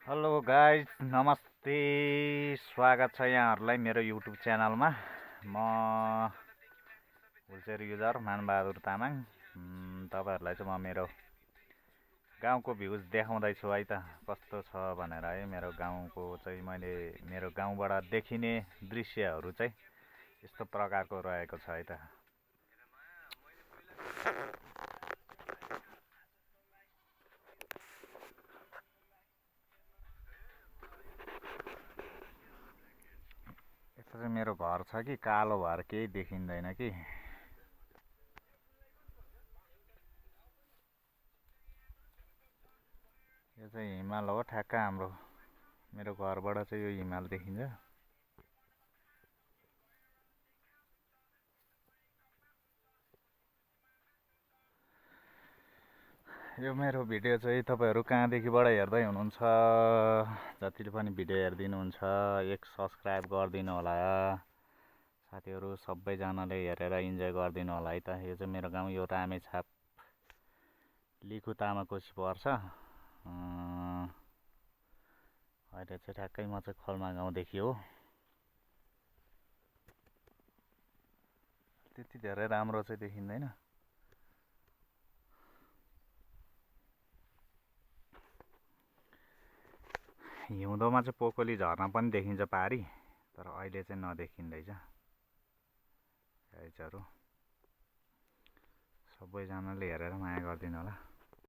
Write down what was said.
Hello guys, नमस्ते। स्वागत छ यहाँहरूलाई मेरो युट्युब च्यानलमा। म हुलचेर युजर मानबहादुर तामाङ। तपाईहरुलाई चाहिँ म मेरो गाउँको भ्युज देखाउँदैछु है त, कस्तो छ भनेर है। मेरो गाउँको चाहिँ मैले मेरो गाउँबाट देखिने दृश्यहरू चाहिँ यस्तो प्रकारको रहेको छ है त। यस्तो चाहिँ मेरो घर छ कि कालो भएर केही देखिँदैन कि। यो चाहिँ हिमाल हो ठ्याक्क हाम्रो मेरो घरबाट चाहिँ यो हिमाल देखिन्छ। यो मेरो भिडियो चाहिँ तपाईहरु कहाँदेखिबाट हेर्दै हुनुहुन्छ, जतिले पनि भिडियो हेर्दिनुहुन्छ एक सब्स्क्राइब गरिदिनु होला साथीहरु। सबैजनाले हेरेर इन्जोय गरिदिनु होला है त। यो चाहिँ मेरो गाउँ, यो रामेछाप लिखु तामाकोशी पर्छ। अहिले चाहिँ ठ्याक्कै म चाहिँ खल्मा गाउँदेखि हो। त्यति धेरै राम्रो चाहिँ देखिँदैन। हिउँदोमा चाहिँ पोखली झर्ना पनि देखिन्छ पारी, तर अहिले चाहिँ नदेखिँदैछ। गाइजहरु सबैजनाले हेरेर माया गरिदिनु होला।